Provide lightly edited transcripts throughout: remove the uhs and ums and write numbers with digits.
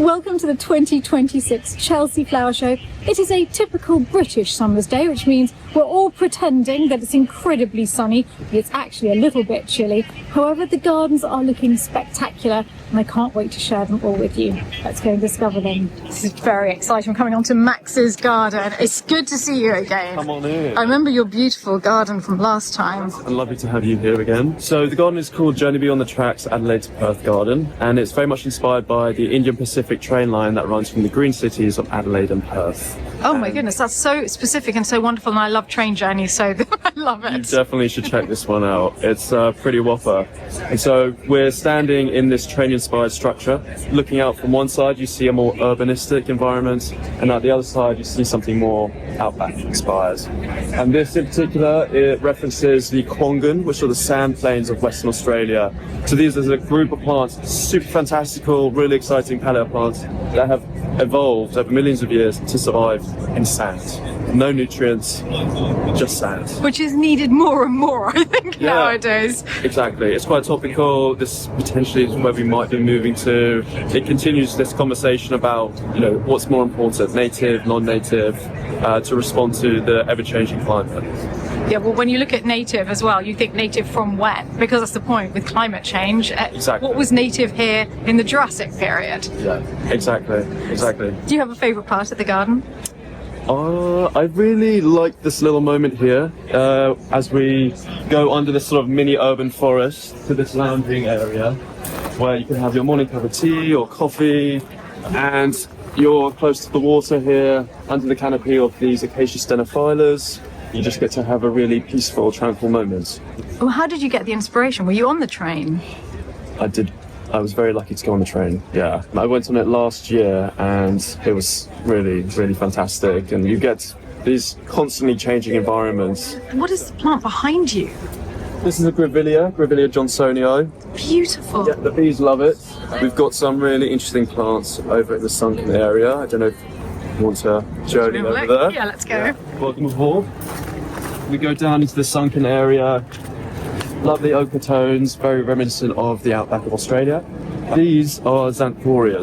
Welcome to the 2026 Chelsea Flower Show. It is a typical British summer's day, which means we're all pretending that it's incredibly sunny. It's actually a little bit chilly. However, the gardens are looking spectacular and I can't wait to share them all with you. Let's go and discover them. This is very exciting. We're coming on to Max's garden. It's good to see you again. Come on in. I remember your beautiful garden from last time. And lovely to have you here again. So the garden is called Journey Beyond the Tracks Adelaide to Perth Garden, and it's very much inspired by the Indian Pacific train line that runs from the green cities of Adelaide and Perth. Oh my goodness, that's so specific and so wonderful, and I love train journeys, so I love it. You definitely should check this one out. It's pretty whopper. And so we're standing in this train-inspired structure. Looking out from one side, you see a more urbanistic environment, and at the other side, you see something more outback-inspired. And this in particular, it references the Kwongan, which are the sand plains of Western Australia. So these are a group of plants, super fantastical, really exciting paleo plants that have evolved over millions of years to survive in sand. No nutrients, just sand. Which is needed more and more, I think, nowadays. Exactly. It's quite topical. This potentially is where we might be moving to. It continues this conversation about, what's more important, native, non-native, to respond to the ever-changing climate. Yeah, well, when you look at native as well, you think native from when? Because that's the point with climate change. Exactly. What was native here in the Jurassic period? Yeah, exactly. Do you have a favourite part of the garden? I really like this little moment here as we go under this sort of mini urban forest to this lounging area where you can have your morning cup of tea or coffee, and you're close to the water here under the canopy of these acacia stenophyllus. You just get to have a really peaceful, tranquil moment. Well, how did you get the inspiration? Were you on the train? I did. I was very lucky to go on the train, yeah. I went on it last year and it was really, really fantastic. And you get these constantly changing environments. What is the plant behind you? This is a Grevillea Johnsonii. Beautiful. Yeah, the bees love it. We've got some really interesting plants over in the sunken area. I don't know if you want to journey over there. Yeah, let's go. Yeah. Welcome aboard. We go down into the sunken area. Lovely ochre tones, very reminiscent of the outback of Australia. These are Xanthoria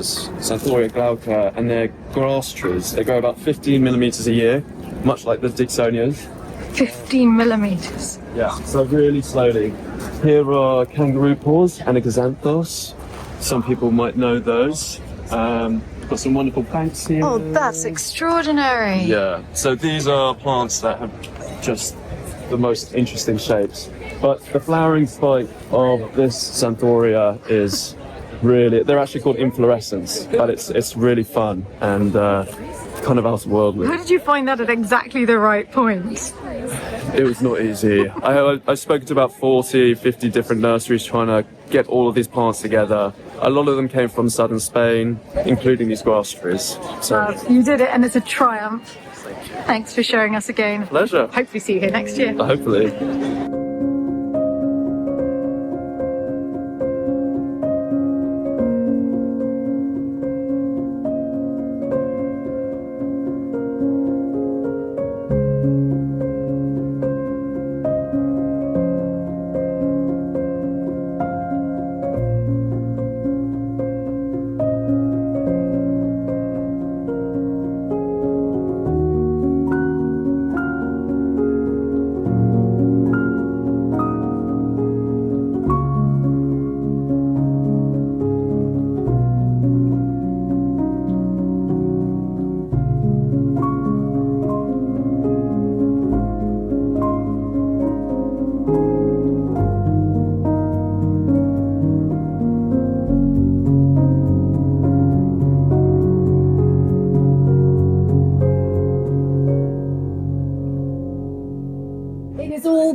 glauca, and they're grass trees. They grow about 15 millimetres a year, much like the Dicksonias. 15 millimetres? Yeah, so really slowly. Here are kangaroo paws and a Xanthos. Some people might know those. Got some wonderful plants here. Oh, that's extraordinary. Yeah, so these are plants that have just the most interesting shapes. But the flowering spike of this Xanthoria is really, they're actually called inflorescence, but it's really fun and kind of otherworldly. How did you find that at exactly the right point? It was not easy. I spoke to about 40, 50 different nurseries trying to get all of these plants together. A lot of them came from southern Spain, including these grass trees. So you did it and it's a triumph. Thanks for showing us again. Pleasure. Hopefully see you here next year. Hopefully.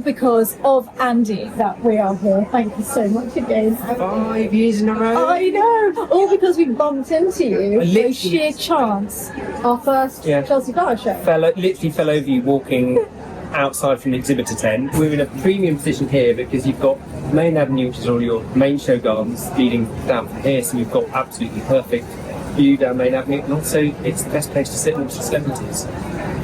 Because of Andy that we are here. Thank you so much again. 5 years in a row. I know, all because we bumped into you by sheer chance. Our first Chelsea Flower Show. Literally fell over you walking outside from the exhibitor tent. We're in a premium position here because you've got Main Avenue, which is all your main show gardens, leading down from here, so you've got absolutely perfect view down Main Avenue, and also it's the best place to sit and watch the celebrities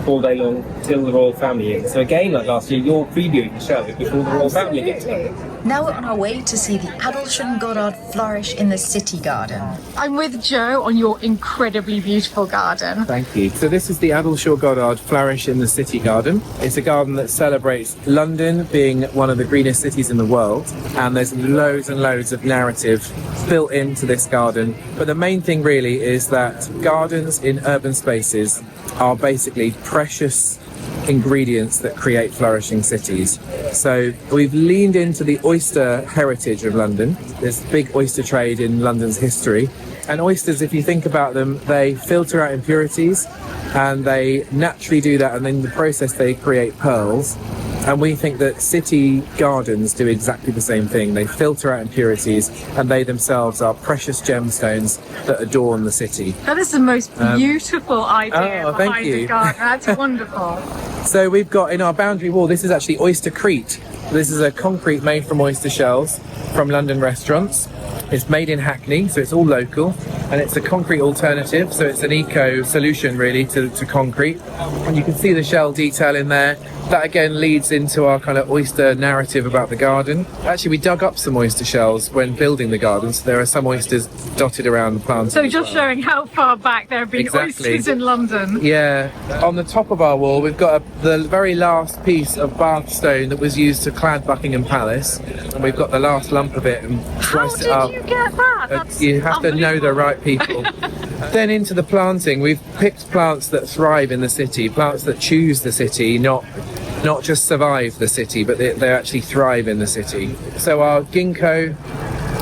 all day long till the royal family in. So again, like last year, you're previewing the show before the royal family gets here. Now we're on our way to see the Adelson Goddard flourish in the city garden. I'm with Joe on your incredibly beautiful garden. Thank you. So this is the Adelson Goddard flourish in the city garden. It's a garden that celebrates London being one of the greenest cities in the world, and there's loads and loads of narrative built into this garden. But the main thing really is that gardens in urban spaces are basically precious ingredients that create flourishing cities. So we've leaned into the oyster heritage of London. There's big oyster trade in London's history, and oysters, if you think about them, they filter out impurities and they naturally do that, and in the process they create pearls. And we think that city gardens do exactly the same thing. They filter out impurities, and they themselves are precious gemstones that adorn the city. That is the most beautiful idea thank behind you. the garden. That's wonderful. So we've got in our boundary wall, this is actually oystercrete. This is a concrete made from oyster shells from London restaurants. It's made in Hackney, so it's all local, and it's a concrete alternative, so it's an eco solution really to concrete. And you can see the shell detail in there. That again leads into our kind of oyster narrative about the garden. Actually, we dug up some oyster shells when building the garden, so there are some oysters dotted around the plant. So just showing how far back there have been oysters in London. Yeah. On the top of our wall, we've got the very last piece of bath stone that was used to clad Buckingham Palace, and we've got the last lump of it and sliced it up. How did you get that? That's You have to know the right people. Then into the planting, we've picked plants that thrive in the city, plants that choose the city, not just survive the city, but they actually thrive in the city. So our ginkgo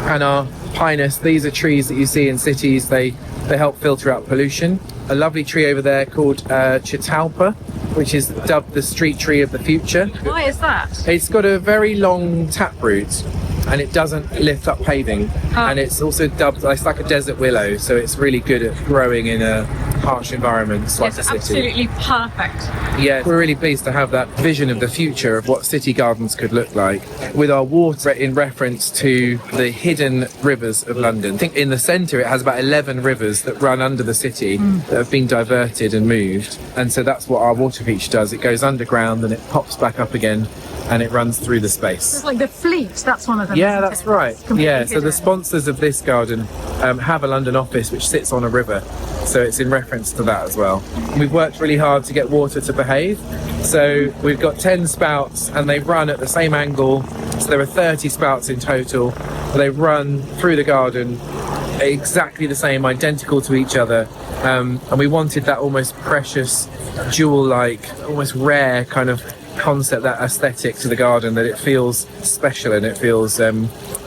and our pinus, these are trees that you see in cities. They help filter out pollution. A lovely tree over there called Chatalpa, which is dubbed the street tree of the future. Why is that? It's got a very long taproot, and it doesn't lift up paving. And it's also dubbed, it's like a desert willow, so it's really good at growing in a harsh environments like It's the city. absolutely perfect. Yeah, we're really pleased to have that vision of the future of what city gardens could look like, with our water in reference to the hidden rivers of London. I think in the centre it has about 11 rivers that run under the city that have been diverted and moved, and so that's what our water feature does. It goes underground and it pops back up again, and it runs through the space. It's like the Fleet, that's one of them. Yeah, isn't that's it? right. It's completely Yeah, so the hidden. sponsors of this garden have a London office which sits on a river, so it's in reference to that as well. We've worked really hard to get water to behave, so we've got 10 spouts and they run at the same angle, so there are 30 spouts in total. They run through the garden exactly the same, identical to each other, and we wanted that almost precious, jewel-like, almost rare kind of concept, that aesthetic to the garden, that it feels special and it feels a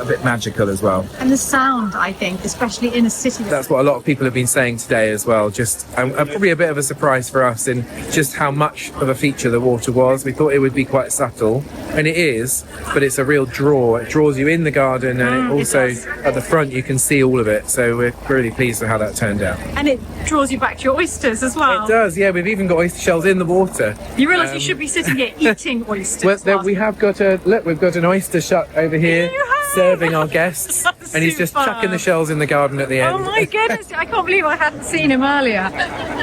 bit magical as well. And the sound, I think, especially in a city. That's what a lot of people have been saying today as well, just probably a bit of a surprise for us in just how much of a feature the water was. We thought it would be quite subtle, and it is, but it's a real draw. It draws you in the garden, and it also at the front you can see all of it, so we're really pleased with how that turned out. And it draws you back to your oysters as well. It does, yeah. We've even got oyster shells in the water. You realise you should be sitting here eating oysters. Well, there, whilst- we have got we've got an oyster shuck over here You have? serving our guests, That's and he's just superb. chucking the shells in the garden at the end. Oh my goodness, I can't believe I hadn't seen him earlier.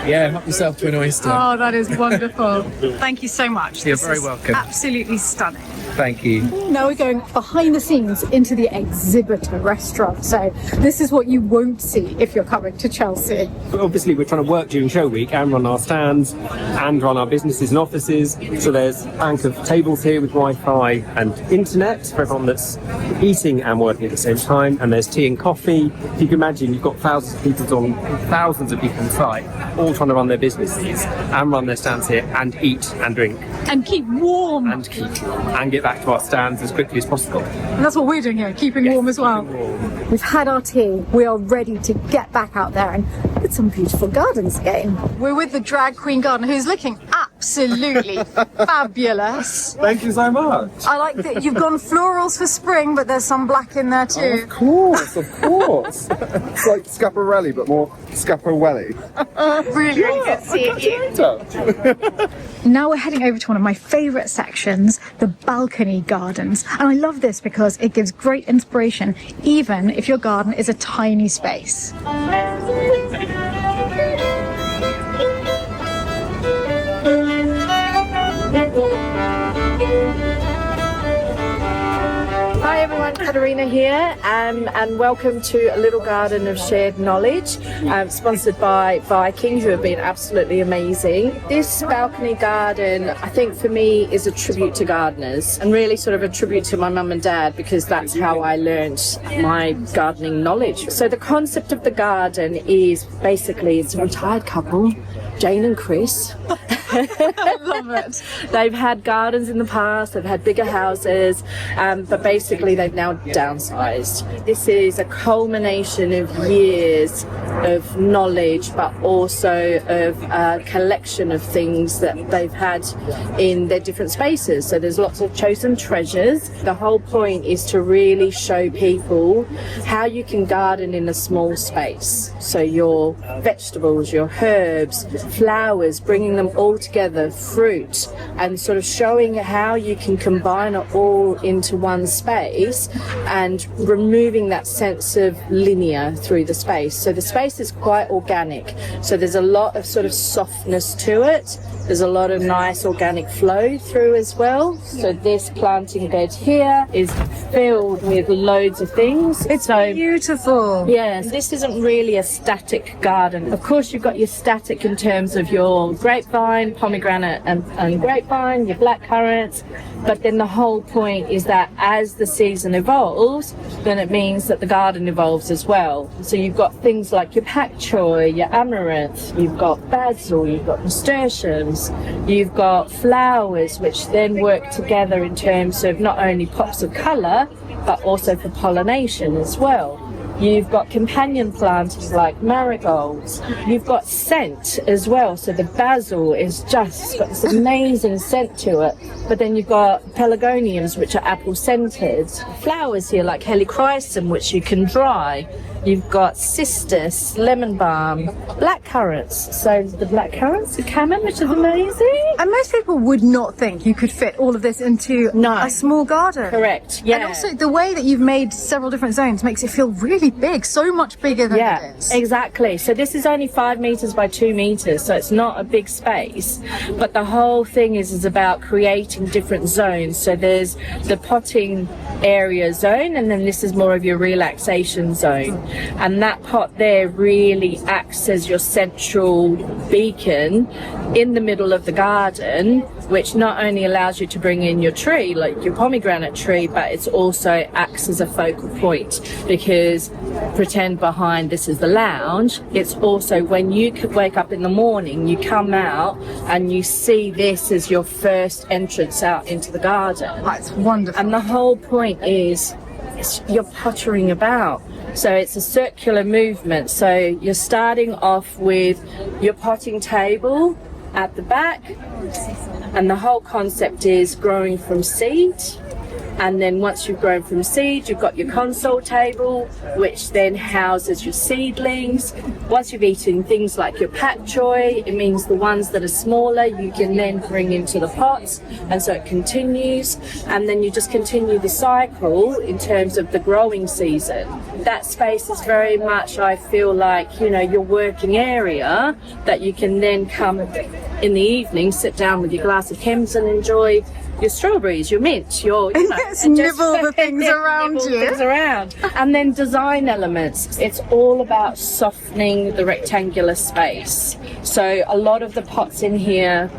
Yeah, help yourself to an oyster. Oh, that is wonderful. Thank you so much. You're This very is welcome. Absolutely stunning. Thank you. Now we're going behind the scenes into the exhibitor restaurant. So this is what you won't see if you're coming to Chelsea. Obviously, we're trying to work during show week and run our stands and run our businesses and offices. So there's a bank of tables here with Wi-Fi and internet for everyone that's eating and working at the same time. And there's tea and coffee. If you can imagine, you've got thousands of people on site, all trying to run their businesses and run their stands here and eat and drink And keep warm. and keep and get back to our stands as quickly as possible. And that's what we're doing here, keeping warm as well. We've had our tea. We are ready to get back out there and look at some beautiful gardens again. We're with the drag queen gardener who's looking absolutely fabulous. Thank you so much. I like that you've gone florals for spring, but there's some black in there too. Of course. It's like Scaparelli, but more Scaparelli. Really, really good seeing you. Now we're heading over to one of my favourite sections, the balcony gardens. And I love this because it gives great inspiration, even if your garden is a tiny space. Hi Serena here, and welcome to a little garden of shared knowledge, sponsored by Viking, who have been absolutely amazing. This balcony garden, I think for me, is a tribute to gardeners, and really sort of a tribute to my mum and dad, because that's how I learnt my gardening knowledge. So the concept of the garden is basically, it's a retired couple, Jane and Chris. I love it. They've had gardens in the past, they've had bigger houses, but basically they've now downsized. This is a culmination of years of knowledge, but also of a collection of things that they've had in their different spaces. So there's lots of chosen treasures. The whole point is to really show people how you can garden in a small space. So your vegetables, your herbs, flowers, bringing them all together, fruit, and sort of showing how you can combine it all into one space and removing that sense of linear through the space. So the space is quite organic. So there's a lot of sort of softness to it. There's a lot of nice organic flow through as well. So this planting bed here is filled with loads of things. It's beautiful. Yes, this isn't really a static garden. Of course, you've got your static in terms of your grapevine, pomegranate and grapevine, your blackcurrants, but then the whole point is that as the season evolves, then it means that the garden evolves as well. So you've got things like your pak choi, your amaranth, you've got basil, you've got nasturtiums, you've got flowers, which then work together in terms of not only pops of colour, but also for pollination as well. You've got companion plants like marigolds. You've got scent as well. So the basil is just got this amazing scent to it. But then you've got pelargoniums, which are apple scented. Flowers here like helichrysum, which you can dry. You've got cistus, lemon balm, blackcurrants. So the blackcurrants, the cammon, which is amazing. And most people would not think you could fit all of this into a small garden. Correct, yeah. And also the way that you've made several different zones makes it feel really big, so much bigger than it is. Exactly. So this is only 5 meters by 2 meters, so it's not a big space. But the whole thing is about creating different zones. So there's the potting area zone, and then this is more of your relaxation zone. And that pot there really acts as your central beacon in the middle of the garden, which not only allows you to bring in your tree, like your pomegranate tree, but it also acts as a focal point, because pretend behind this is the lounge. It's also when you could wake up in the morning, you come out and you see this as your first entrance out into the garden. That's wonderful. And the whole point is you're pottering about. So it's a circular movement. So you're starting off with your potting table at the back, and the whole concept is growing from seed. And then once you've grown from seed, you've got your console table, which then houses your seedlings. Once you've eaten things like your pak choi, it means the ones that are smaller you can then bring into the pots, and so it continues. And then you just continue the cycle in terms of the growing season. That space is very much, I feel like, you know, your working area that you can then come in the evening, sit down with your glass of Chems and enjoy your strawberries, your mint, your, you know, Yes, nibble the things around you. Things around. And then design elements. It's all about softening the rectangular space. So a lot of the pots in here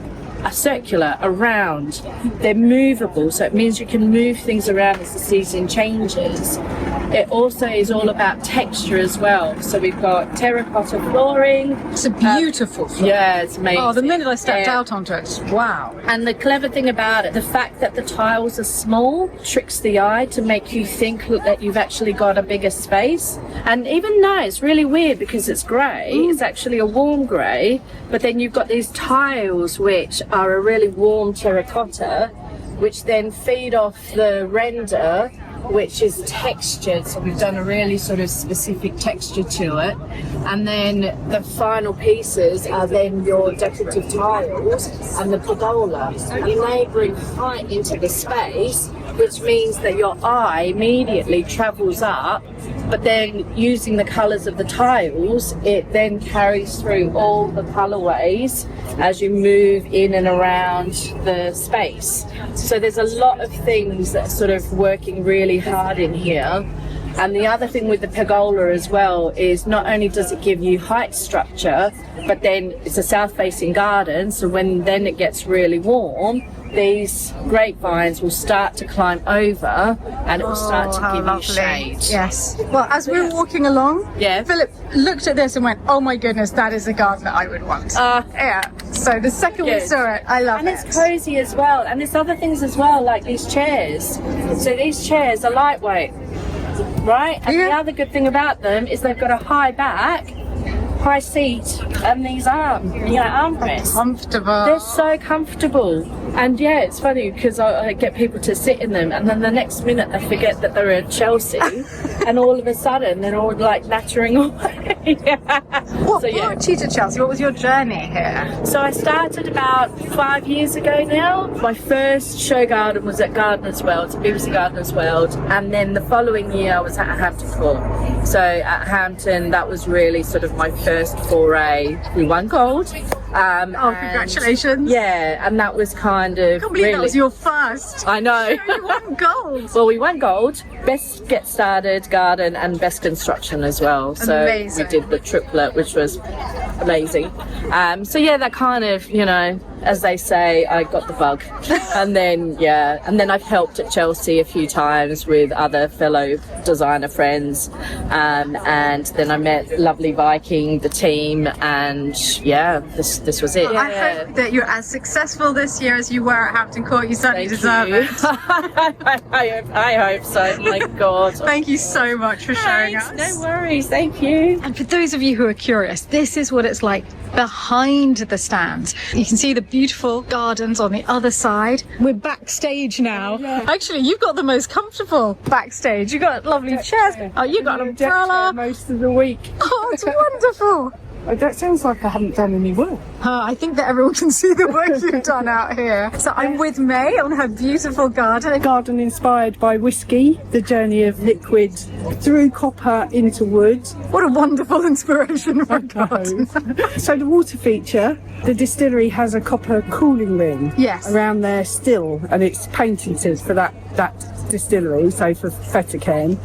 are circular, are round. They're movable, so it means you can move things around as the season changes. It also is all about texture as well. So we've got terracotta flooring. It's a beautiful floor. Yeah, it's amazing. Oh, the minute I stepped out onto it, wow. And the clever thing about it, the fact that the tiles are small tricks the eye to make you think that you've actually got a bigger space. And even now, it's really weird because it's grey. It's actually a warm grey, but then you've got these tiles which are a really warm terracotta, which then feed off the render, which is textured. So we've done a really sort of specific texture to it. And then the final pieces are then your decorative tiles and the pergola. And they bring height into the space, which means that your eye immediately travels up but then using the colours of the tiles, it then carries through all the colourways as you move in and around the space. So there's a lot of things that are sort of working really hard in here. And the other thing with the pergola as well is not only does it give you height structure, but then it's a south-facing garden, so when then it gets really warm, these grapevines will start to climb over and it will start to give you shade. Yes. Well, as we were walking along, Yeah. Philip looked at this and went, "Oh my goodness, that is a garden that I would want." Yeah. So the second we Good. saw it, I love And it. it's cozy as well, and there's other things as well, like these chairs. So these chairs are lightweight, right? And the other good thing about them is they've got a high back, high seat, and these armrests. Comfortable. They're so comfortable. And yeah, it's funny because I get people to sit in them and then the next minute they forget that they're at Chelsea and all of a sudden they're all like nattering away. What So, yeah. brought you to Chelsea? What was your journey here? So I started about 5 years ago now. My first show garden was at Gardener's World, BBC Gardener's World, and then the following year I was at Hampton Court. So at Hampton, that was really sort of my first foray. We won gold. And Congratulations. yeah, and that was kind of I can't believe really, that was your first. I know. You won gold. Well, we won gold, best get started garden and best construction as well. So Amazing. we did the triplet, which was amazing. So yeah, that kind of, you know, as they say, I got the bug. And then I've helped at Chelsea a few times with other fellow designer friends. And then I met Lovely Viking, the team, and yeah, this was it. I hope that you're as successful this year as you were at Hampton Court. You certainly deserve it. I hope so. My God. Thank you so much for showing Thanks, us. no worries. Thank you. And for those of you who are curious, this is what it's like behind the stands. You can see the beautiful gardens on the other side. We're backstage now. Actually, you've got the most comfortable backstage. You've got lovely chairs. Oh, you've got an umbrella. Most of the week. Oh, it's wonderful. That sounds like I haven't done any work. I think that everyone can see the work you've done out here. So I'm with May on her beautiful garden. Garden inspired by whiskey, the journey of liquid through copper into wood. What a wonderful inspiration for a garden. So the water feature, the distillery has a copper cooling ring Yes. around there still, and it's patented for that distillery, so for Fettercairn,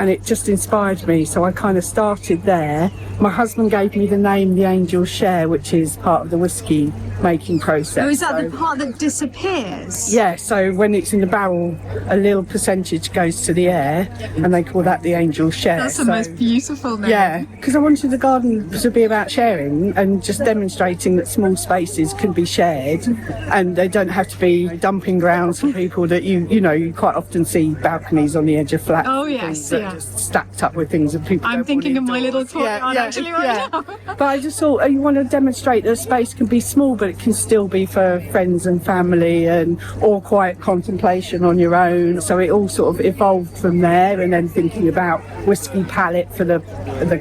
and it just inspired me, so I kind of started there. My husband gave me the name The Angel's Share, which is part of the whiskey making process. Oh, is that So- the part that disappears? Yeah, so when it's in the barrel, a little percentage goes to the air, and they call that the Angel's Share. That's the So- most beautiful name. Yeah, because I wanted the garden to be about sharing and just demonstrating that small spaces can be shared, and they don't have to be dumping grounds for people that you quite often see balconies on the edge of flats. Oh, and yes, things that yeah. just stacked up with things that people. I'm don't thinking of want my little indoors. courtyard actually right now. But I just thought, you want to demonstrate that space can be small, but it can still be for friends and family and or quiet contemplation on your own. So it all sort of evolved from there, and then thinking about whiskey palette for the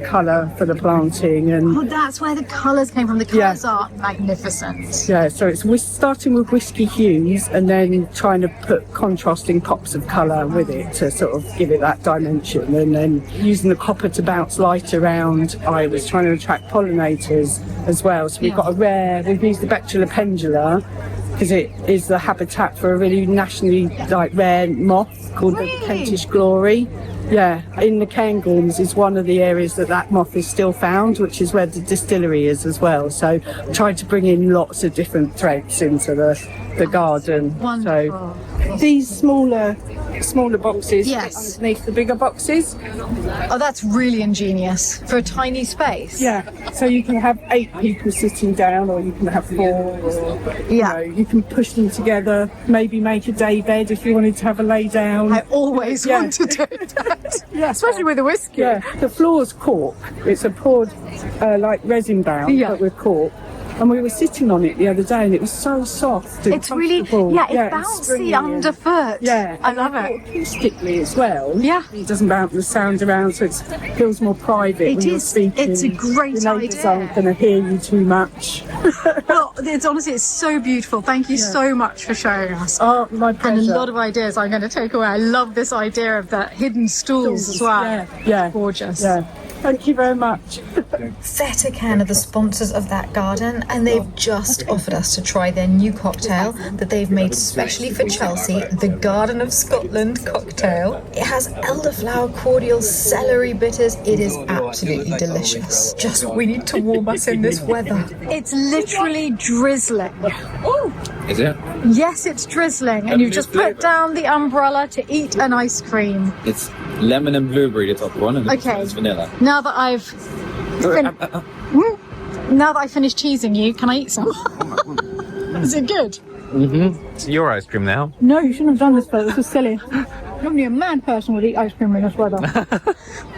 colour for the planting, and Oh, that's where the colours came from. The Yeah. colours are magnificent. yeah, so it's starting with whiskey hues and then trying to put contrasting pops of colour with it to sort of give it that dimension, and then using the copper to bounce light around. I was trying to attract pollinators as well, so we've we've used the Bectula pendula because it is the habitat for a really nationally rare moth called the Kentish Glory. Yeah, in the Cairngorms is one of the areas that moth is still found, which is where the distillery is as well. So I tried to bring in lots of different threads into the garden. Wonderful. So these smaller boxes Yes. underneath the bigger boxes. Oh, that's really ingenious for a tiny space. Yeah, so you can have 8 people sitting down, or you can have 4, or you can push them together, maybe make a day bed if you wanted to have a lay down. I always want to do that. Yeah. Especially with the whiskey. Yeah, the floor's cork. It's a poured resin bound, Yeah. but with cork. And we were sitting on it the other day, and it was so soft. And It's really, comfortable. yeah, it's bouncy stringy. underfoot. Yeah, I love and it. acoustically as well. Yeah. It doesn't bounce the sound around, so it feels more private It when you're is. speaking. It's a great Your neighbours idea. aren't going to hear you too much. Well, it's honestly, it's so beautiful. Thank you so much for showing us. Oh, my pleasure. And a lot of ideas I'm going to take away. I love this idea of the hidden stools as well. Yeah. Gorgeous. Yeah. Thank you very much. Vatican are the sponsors of that garden, and they've just offered us to try their new cocktail that they've made specially for Chelsea, the Garden of Scotland cocktail. It has elderflower cordial, celery bitters. It is absolutely delicious. Just we need to warm us in this weather. It's literally drizzling. Is it? Yes, it's drizzling. And you've just put down the umbrella to eat an ice cream. It's lemon and blueberry, the top one, and Okay. it's vanilla. Now that I've now that I finished teasing you, can I eat some? Is it good? It's your ice cream now. No, you shouldn't have done this, but this is silly. Only a mad person would eat ice cream in this weather.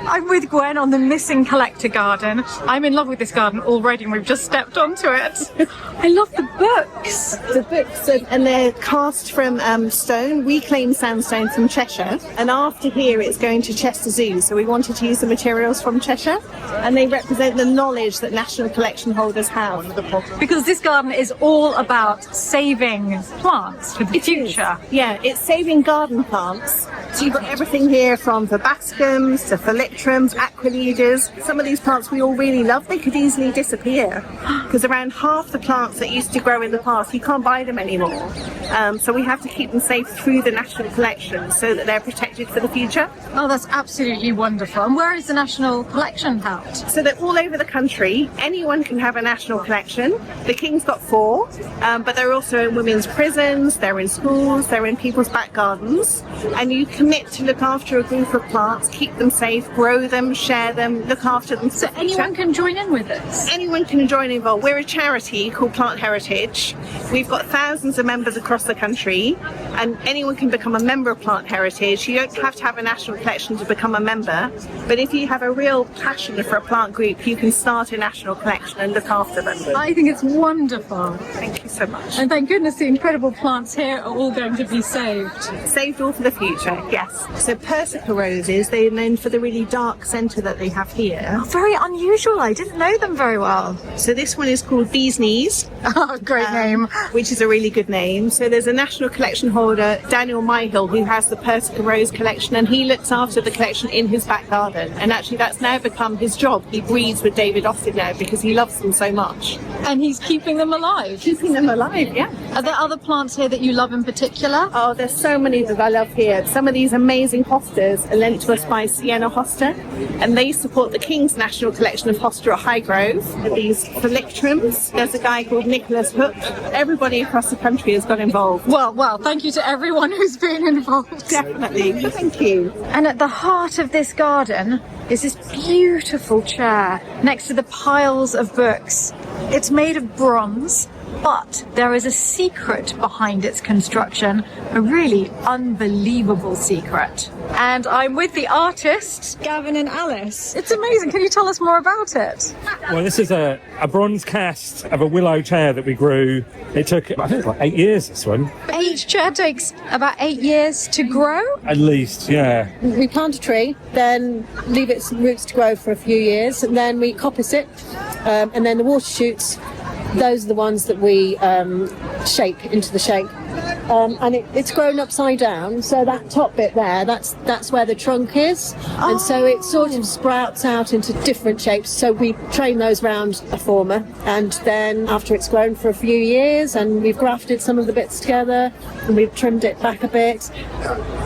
I'm with Gwen on the Missing Collector garden. I'm in love with this garden already and we've just stepped onto it. I love the books. The books, and they're cast from stone, reclaimed sandstone from Cheshire. And after here, it's going to Chester Zoo. So we wanted to use the materials from Cheshire, and they represent the knowledge that national collection holders have. Because this garden is all about saving plants for the future. Yeah, it's saving garden plants. So you've got everything here from verbascums to phyllictrums, aquilides. Some of these plants we all really love, they could easily disappear because around half the plants that used to grow in the past, you can't buy them anymore. So we have to keep them safe through the national collection so that they're protected for the future. Oh, that's absolutely wonderful. And where is the national collection held? So they're all over the country. Anyone can have a national collection. The King's got 4, but they're also in women's prisons, they're in schools, they're in people's back gardens. And you commit to look after a group of plants, keep them safe, grow them, share them, look after them. So anyone can join in with this? Anyone can join involved. We're a charity called Plant Heritage. We've got thousands of members across the country, and anyone can become a member of Plant Heritage. You don't have to have a national collection to become a member, but if you have a real passion for a plant group, you can start a national collection and look after them. I think it's wonderful. Thank you so much. And thank goodness the incredible plants here are all going to be saved. Saved all for the future, yes. So Persica roses, they're known for the really dark centre that they have here. Very unusual. I didn't know them very well. So this one is called Bee's Knees. Oh, great name. Which is a really good name. So there's a national collection holder, Daniel Myhill, who has the Persica Rose collection, and he looks after the collection in his back garden. And actually that's now become his job. He breeds with David Austin now because he loves them so much. And he's keeping them alive. Keeping them alive, yeah. Are there other plants here that you love in particular? Oh, there's so many that I love here. Some of these amazing hostas are lent to us by Sienna Hosta, and they support the King's National Collection of Hosta at Highgrove. These phyllictrums, there's a guy called Nicholas Hook. Everybody across the country has got involved. Well, thank you to everyone who's been involved. Definitely, thank you. And at the heart of this garden is this beautiful chair next to the piles of books. It's made of bronze, but there is a secret behind its construction, a really unbelievable secret. And I'm with the artists, Gavin and Alice. It's amazing. Can you tell us more about it? Well, this is a bronze cast of a willow chair that we grew. It took, I think, like 8 years, this one. Each chair takes about 8 years to grow? At least, yeah. We plant a tree, then leave its roots to grow for a few years, and then we coppice it, and then the water shoots. Those are the ones that we shape into the shape. And it's grown upside down, so that top bit there, that's where the trunk is. And so it sort of sprouts out into different shapes. So we train those round a former, and then after it's grown for a few years and we've grafted some of the bits together and we've trimmed it back a bit,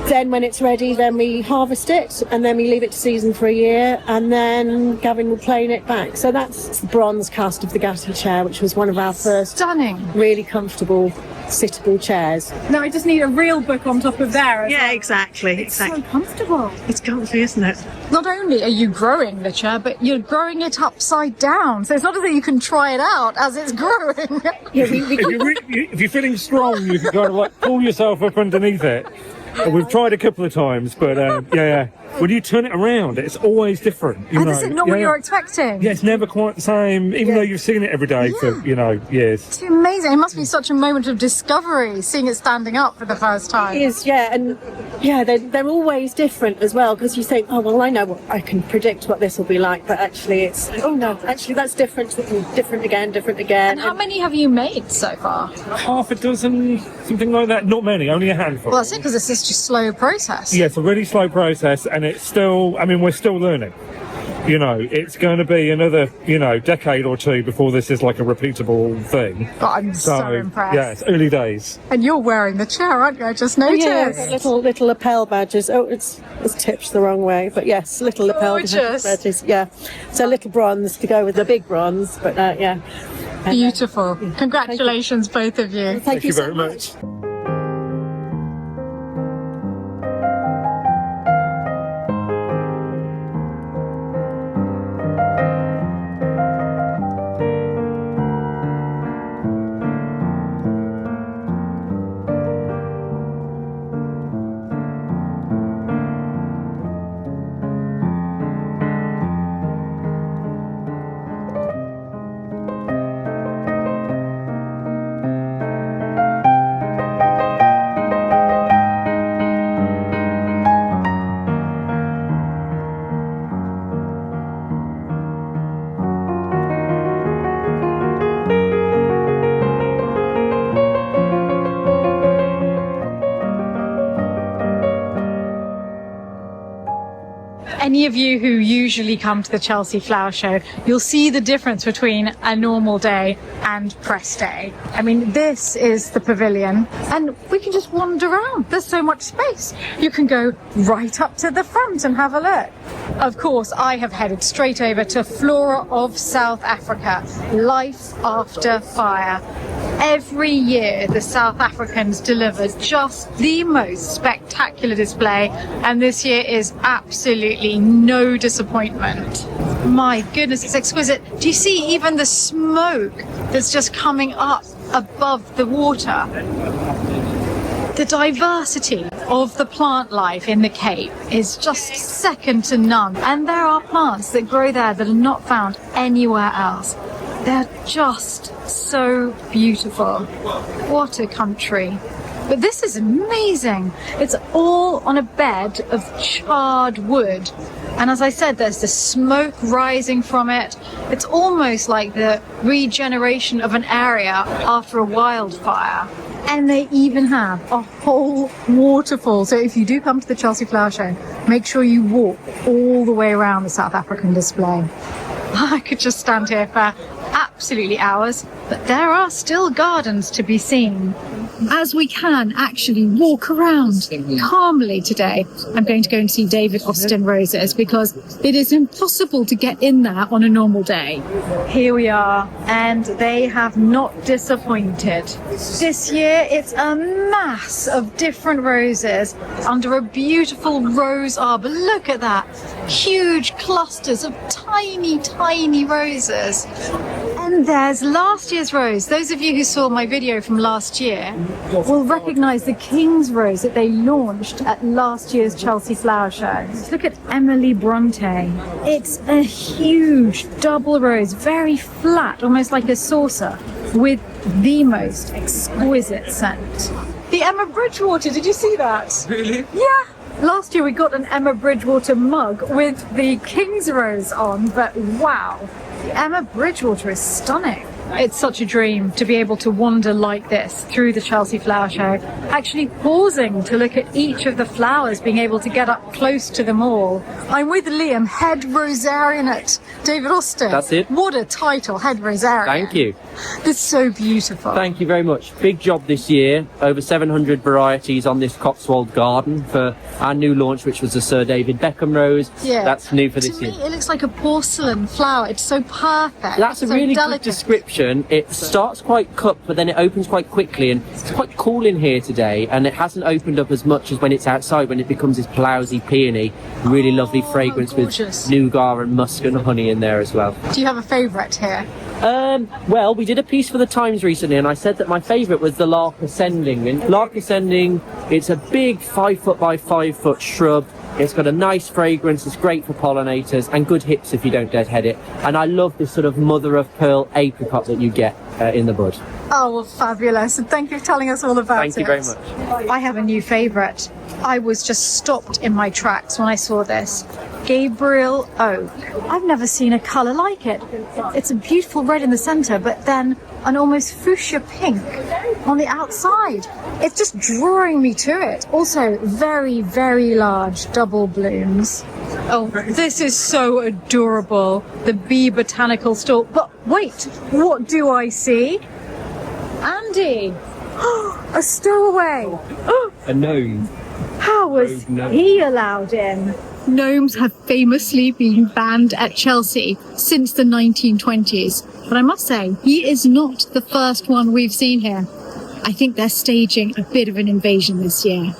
then when it's ready, then we harvest it and then we leave it to season for a year, and then Gavin will plane it back. So that's the bronze cast of the Gatty chair, which was one of our first stunning, really comfortable, sittable chairs. No, I just need a real book on top of there. Yeah, exactly. It's so comfortable. It's comfy, isn't it? Not only are you growing the chair, but you're growing it upside down. So it's not as though you can try it out as it's growing. If you're feeling strong, you can kind of like pull yourself up underneath it. We've tried a couple of times, but yeah. When you turn it around, it's always different. You know? Is it not what you're expecting? Yeah, it's never quite the same, even though you've seen it every day for, years. It's amazing. It must be such a moment of discovery, seeing it standing up for the first time. It is, yeah, and they're always different as well, because you think, oh well, I can predict what this will be like, but actually it's that's different again. And how many have you made so far? Half a dozen, something like that. Not many, only a handful. Well, that's it, because it's such a slow process. Yeah, it's a really slow process, and it's still, we're still learning. It's going to be another, decade or two before this is like a repeatable thing. But I'm so impressed. Yeah, it's early days. And you're wearing the chair, aren't you? I just noticed. Yeah, little lapel badges. Oh, it's tipped the wrong way, but yes, little lapel badges. Yeah, so little bronze to go with the big bronze, but yeah. Beautiful. Congratulations, both of you. Thank you so very much. Any of you who usually come to the Chelsea Flower Show, you'll see the difference between a normal day and press day. This is the pavilion, and we can just wander around. There's so much space. You can go right up to the front and have a look. Of course, I have headed straight over to Flora of South Africa, Life After Fire. Every year, the South Africans deliver just the most spectacular display, and this year is absolutely no disappointment. My goodness, it's exquisite. Do you see even the smoke that's just coming up above the water? The diversity of the plant life in the Cape is just second to none, and there are plants that grow there that are not found anywhere else. They're just so beautiful. What a country. But this is amazing. It's all on a bed of charred wood. And as I said, there's the smoke rising from it. It's almost like the regeneration of an area after a wildfire. And they even have a whole waterfall. So if you do come to the Chelsea Flower Show, make sure you walk all the way around the South African display. I could just stand here for absolutely hours, but there are still gardens to be seen. As we can actually walk around calmly today, I'm going to go and see David Austin roses, because it is impossible to get in there on a normal day. Here we are, and they have not disappointed. This year it's a mass of different roses under a beautiful rose arbor. Look at that, huge clusters of tiny roses. And there's last year's rose. Those of you who saw my video from last year will recognise the King's Rose that they launched at last year's Chelsea Flower Show. Look at Emily Bronte. It's a huge double rose, very flat, almost like a saucer, with the most exquisite scent. The Emma Bridgewater, did you see that? Really? Yeah. Last year we got an Emma Bridgewater mug with the King's Rose on, but wow, the Emma Bridgewater is stunning. It's such a dream to be able to wander like this through the Chelsea Flower Show, actually pausing to look at each of the flowers, being able to get up close to them all. I'm with Liam, head rosarian at David Austin. That's it. What a title, head rosarian. Thank you. It's so beautiful. Thank you very much. Big job this year. Over 700 varieties on this Cotswold garden for our new launch, which was the Sir David Beckham rose. Yeah. That's new for this to year. me, it looks like a porcelain flower. It's so perfect. That's a so really delicate. good description mention, it starts quite cut, but then it opens quite quickly, and it's quite cool in here today, and it hasn't opened up as much as when it's outside, when it becomes this blousy, peony, really lovely fragrance with nougat and musk and honey in there as well. Do you have a favourite here? Well, we did a piece for the Times recently, and I said that my favourite was the Lark Ascending. And Lark Ascending, it's a big 5 foot by 5 foot shrub. It's got a nice fragrance, it's great for pollinators, and good hips if you don't deadhead it. And I love this sort of mother of pearl apricot that you get in the bud. Oh, well, fabulous. And thank you for telling us all about it. Thank you very much. I have a new favourite. I was just stopped in my tracks when I saw this. Gabriel Oak. I've never seen a colour like it. It's a beautiful red in the centre, but then an almost fuchsia pink on the outside. It's just drawing me to it. Also, very, very large double blooms. Oh, this is so adorable. The bee botanical stalk. But wait, what do I see? Andy! A stowaway! A gnome. How was he allowed in? Gnomes have famously been banned at Chelsea since the 1920s. But I must say, he is not the first one we've seen here. I think they're staging a bit of an invasion this year.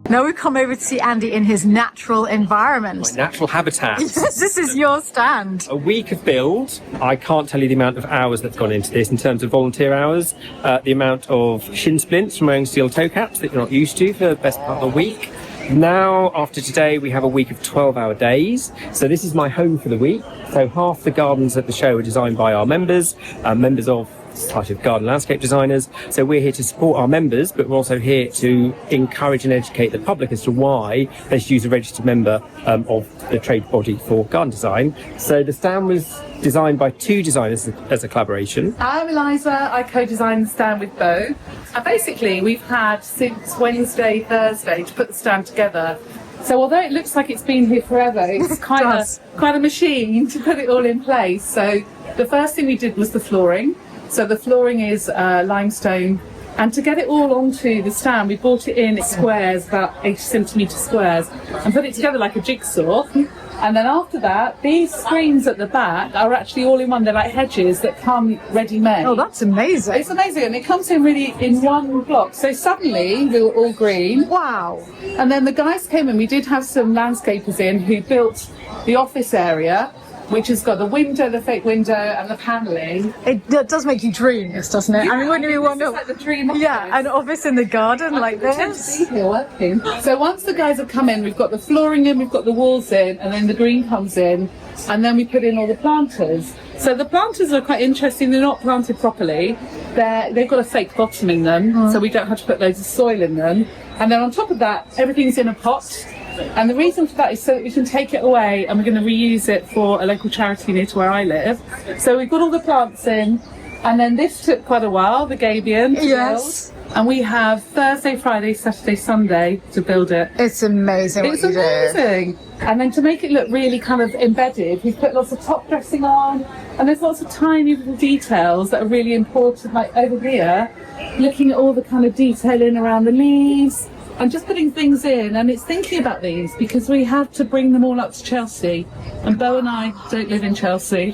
Now we've come over to see Andy in his natural environment. My natural habitat. Yes, this is your stand. A week of build. I can't tell you the amount of hours that's gone into this in terms of volunteer hours, the amount of shin splints from wearing steel toe caps that you're not used to for the best part of the week. Now, after today, we have a week of 12-hour days. So this is my home for the week. So half the gardens at the show are designed by our members, members of Society of Garden Landscape Designers. So we're here to support our members, but we're also here to encourage and educate the public as to why they should use a registered member of the trade body for garden design. So the stand was designed by 2 designers as a collaboration. I'm Eliza, I co-designed the stand with Bo. And basically we've had since Wednesday, Thursday to put the stand together. So although it looks like it's been here forever, it's quite a machine to put it all in place. So the first thing we did was the flooring. So the flooring is limestone, and to get it all onto the stand, we bought it in squares, about 80 centimetre squares, and put it together like a jigsaw. And then after that, these screens at the back are actually all in one. They're like hedges that come ready-made. Oh, that's amazing. It's amazing, and it comes in really in one block. So suddenly we were all green. Wow. And then the guys came in. We did have some landscapers in who built the office area, which has got the window, the fake window, and the panelling. It does make you dream, this, doesn't it? Yeah, I mean, wouldn't you wonder? Like the dream office. Yeah, an office in the garden like this. Here working. So once the guys have come in, we've got the flooring in, we've got the walls in, and then the green comes in, and then we put in all the planters. So the planters are quite interesting. They're not planted properly. They've got a fake bottom in them, so we don't have to put loads of soil in them. And then on top of that, everything's in a pot. And the reason for that is so that we can take it away and we're going to reuse it for a local charity near to where I live. So we've got all the plants in, and then this took quite a while, the gabion, to build. And we have Thursday, Friday, Saturday, Sunday to build it. It's amazing. It's amazing. And then to make it look really kind of embedded, we've put lots of top dressing on, and there's lots of tiny little details that are really important, like over here, looking at all the kind of detailing around the leaves. And just putting things in, and it's thinking about these because we have to bring them all up to Chelsea, and Bo and I don't live in Chelsea.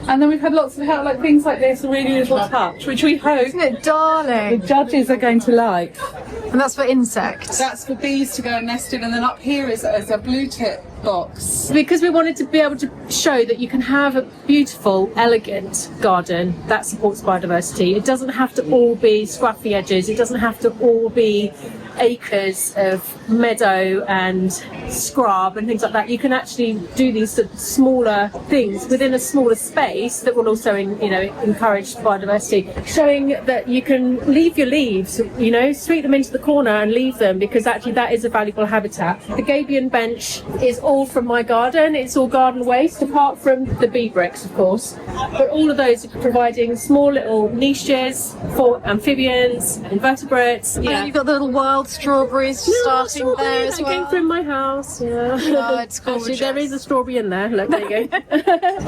And then we've had lots of help, like things like this, a really little touch, which we hope, isn't it darling, the judges are going to like. And that's for insects. That's for bees to go and nest in, and then up here is a blue tip box. Because we wanted to be able to show that you can have a beautiful, elegant garden that supports biodiversity. It doesn't have to all be scruffy edges. It doesn't have to all be acres of meadow and scrub and things like that, you can actually do these sort of smaller things within a smaller space that will also encourage biodiversity, showing that you can leave your leaves, sweep them into the corner and leave them, because actually that is a valuable habitat. The gabion bench is all from my garden. It's all garden waste, apart from the bee bricks, of course, but all of those are providing small little niches for amphibians, invertebrates. And you've got the little wild strawberries starting there as well. Came from my house. Yeah. Oh, it's gorgeous. Actually, there is a strawberry in there. Look, there you go.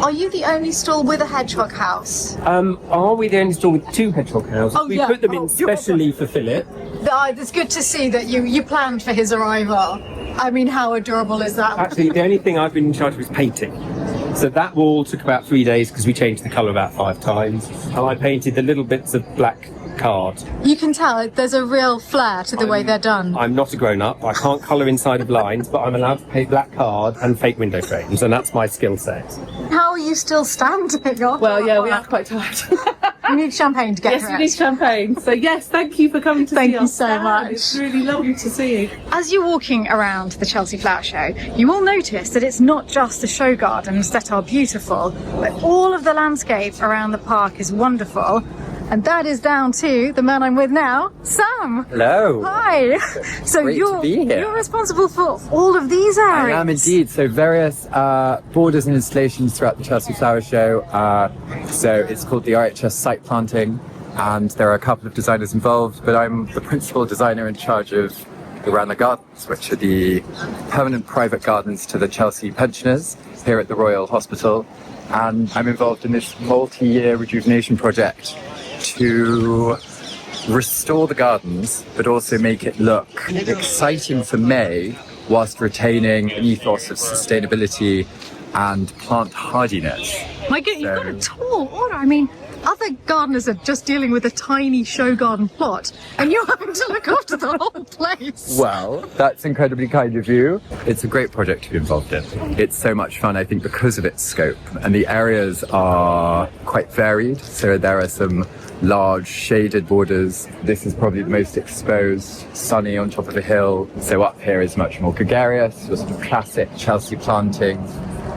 Are you the only stall with a hedgehog house? Are we the only store with 2 hedgehog houses? Oh, we yeah. put them in specially for Philip. It's good to see that you planned for his arrival. I mean, how adorable is that? Actually, the only thing I've been in charge of is painting. So that wall took about 3 days because we changed the colour about 5 times. And I painted the little bits of black card. You can tell there's a real flair to the way they're done. I'm not a grown-up. I can't colour inside of lines, but I'm allowed to paint black card and fake window frames, and that's my skill set. How are you still standing? Well, yeah, we are quite tired. You need champagne to get Yes, we need champagne. So yes, thank you for coming to see us. Thank you so much. It's really lovely to see you. As you're walking around the Chelsea Flower Show, you will notice that it's not just the show gardens that are beautiful, but all of the landscape around the park is wonderful. And that is down to the man I'm with now, Sam. Hello. Hi. So Great to be here. you're responsible for all of these areas. I am indeed. So various borders and installations throughout the Chelsea Flower Show. So it's called the RHS Site Planting, and there are a couple of designers involved, but I'm the principal designer in charge of the Ranelagh Gardens, which are the permanent private gardens to the Chelsea pensioners here at the Royal Hospital. And I'm involved in this multi-year rejuvenation project to restore the gardens, but also make it look exciting for May, whilst retaining an ethos of sustainability and plant hardiness. My God, you've got a tall order. I mean, other gardeners are just dealing with a tiny show garden plot, and you're having to look after the whole place. Well, that's incredibly kind of you. It's a great project to be involved in. It's so much fun, I think, because of its scope. And the areas are quite varied. So there are some large shaded borders. This is probably the most exposed, sunny on top of a hill. So up here is much more gregarious, sort of classic Chelsea planting.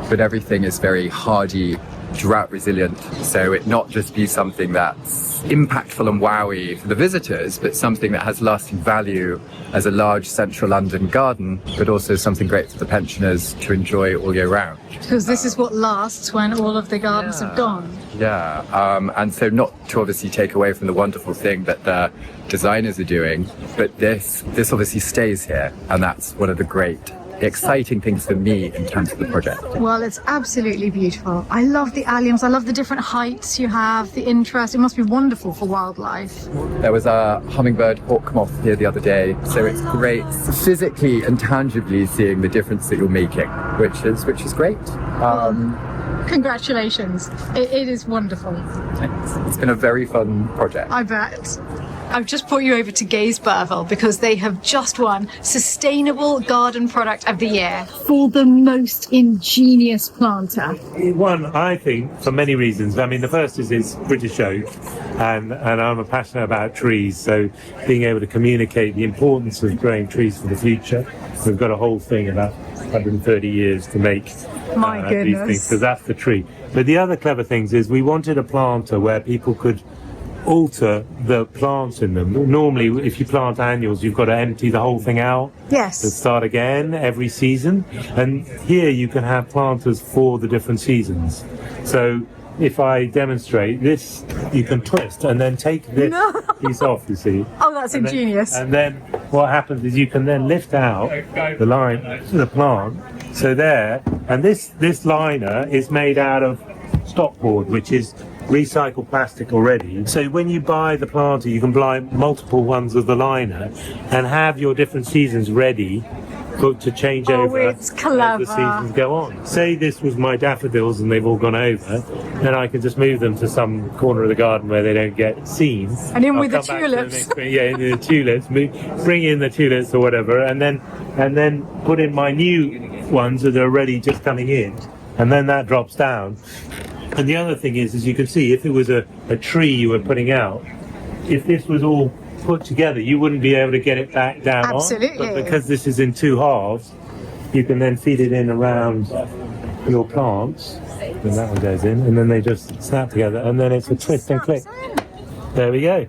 But everything is very hardy, drought resilient, so it not just be something that's impactful and wowy for the visitors, but something that has lasting value as a large central London garden, but also something great for the pensioners to enjoy all year round. Because this is what lasts when all of the gardens have gone. Yeah, and so not to obviously take away from the wonderful thing that the designers are doing, but this obviously stays here, and that's one of the great exciting things for me in terms of the project. Well, it's absolutely beautiful. I love the alliums. I love the different heights you have, the interest. It must be wonderful for wildlife. There was a hummingbird hawk moth here the other day, so it's great physically and tangibly seeing the difference that you're making, which is great. Congratulations. It is wonderful. It's been a very fun project. I bet. I've just brought you over to Gazeberville because they have just won Sustainable Garden Product of the Year for the most ingenious planter. One, I think, for many reasons. I mean, the first is it's British oak, and I'm passionate about trees, so being able to communicate the importance of growing trees for the future. We've got a whole thing about 130 years to make these things, because that's the tree. But the other clever things is we wanted a planter where people could alter the plants in them. Normally, if you plant annuals, you've got to empty the whole thing out. Yes. And start again every season. And here you can have planters for the different seasons. So if I demonstrate this, you can twist and then take this piece off, you see. Oh, that's ingenious. And then what happens is you can then lift out the plant. So there, and this liner is made out of stockboard, which is recycled plastic already. So when you buy the planter, you can buy multiple ones of the liner and have your different seasons ready to change over as the seasons go on. Say this was my daffodils and they've all gone over, then I can just move them to some corner of the garden where they don't get seen. And in with the tulips. In the tulips. Bring in the tulips or whatever, and then put in my new ones that are already just coming in, and then that drops down. And the other thing is you can see, if it was a tree you were putting out, if this was all put together, you wouldn't be able to get it back down Absolutely. on. But because this is in two halves, you can then feed it in around your plants. And that one goes in, and then they just snap together, and then it's a twist and click. There we go.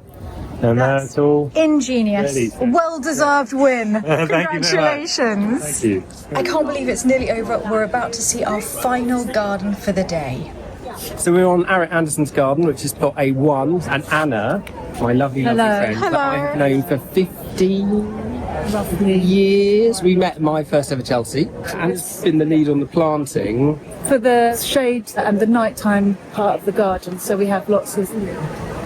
And that's all ingenious. ready. Well-deserved win. Thank you very much. Congratulations. Thank you. I can't believe it's nearly over. We're about to see our final garden for the day. So we're on Arit Anderson's garden, which is plot A1, and Anna, my lovely friend that I have known for 50 roughly years. We met at my first ever Chelsea, and it's been the lead on the planting. For the shade and the nighttime part of the garden, so we have lots of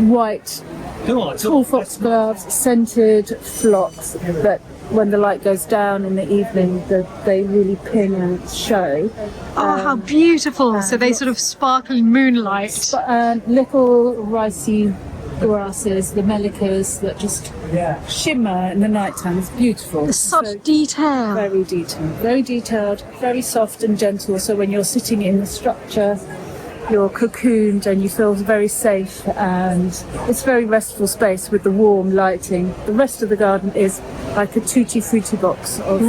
white tall foxgloves, scented phlox that when the light goes down in the evening, they really ping and show. Oh, how beautiful. So they sort of sparkle in moonlight. Little ricey grasses, the melicas that just shimmer in the nighttime. It's beautiful. Such detail. Very detailed, very soft and gentle. So when you're sitting in the structure, you're cocooned and you feel very safe, and it's very restful space with the warm lighting. The rest of the garden is like a tutti frutti box of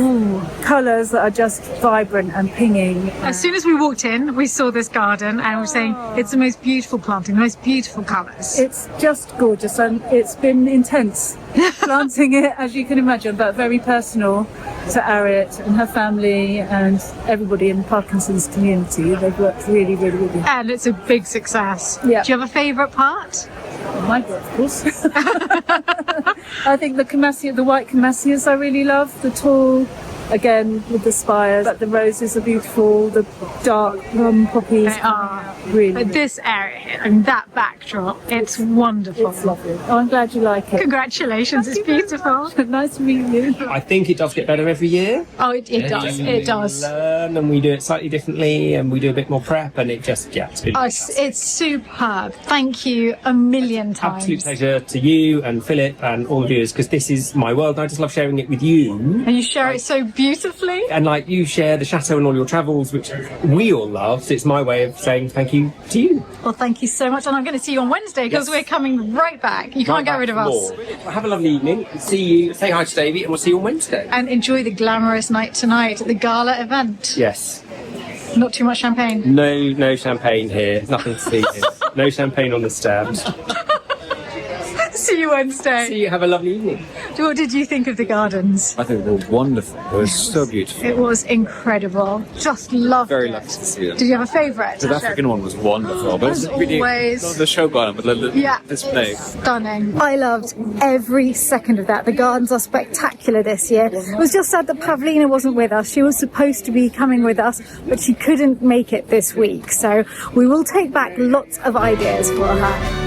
colours that are just vibrant and pinging. As soon as we walked in, we saw this garden and we were saying it's the most beautiful planting, the most beautiful colours. It's just gorgeous, and it's been intense planting it, as you can imagine, but very personal to Arit and her family and everybody in the Parkinson's community. They've worked really, really, really hard. And it's a big success. Yeah. Do you have a favourite part? My God, of course. I think the white camassias I really love, the tall, again with the spires, but the roses are beautiful, the dark rum poppies. They are. Really. But this area and that backdrop, it's wonderful. It's lovely. Oh, I'm glad you like it. Congratulations, it's beautiful. Nice to meet you. I think it does get better every year. Oh, it does. It does. We learn and we do it slightly differently, and we do a bit more prep, and it just, it's been It's superb. Thank you a million times. absolute pleasure to you and Philip and all the viewers, because this is my world and I just love sharing it with you. And you share it so beautifully. And like you share the chateau and all your travels, which we all love, so it's my way of saying thank you to you. Well, thank you so much, and I'm going to see you on Wednesday because we're coming right back. You can't get rid of us. Well, have a lovely evening. See you. Say hi to Davey, and we'll see you on Wednesday. And enjoy the glamorous night tonight at the gala event. Yes. Not too much champagne. No champagne here. There's nothing to see here. No champagne on the stand. See you Wednesday. See you. Have a lovely evening. What did you think of the gardens? I think they were wonderful. It was so beautiful. It was incredible. Just loved Very it. lucky to see them. Did you have a favourite? The African one was wonderful, but As it's really always. not the show garden, but the display. Stunning. I loved every second of that. The gardens are spectacular this year. It was just sad that Pavilion wasn't with us. She was supposed to be coming with us, but she couldn't make it this week. So we will take back lots of ideas for her.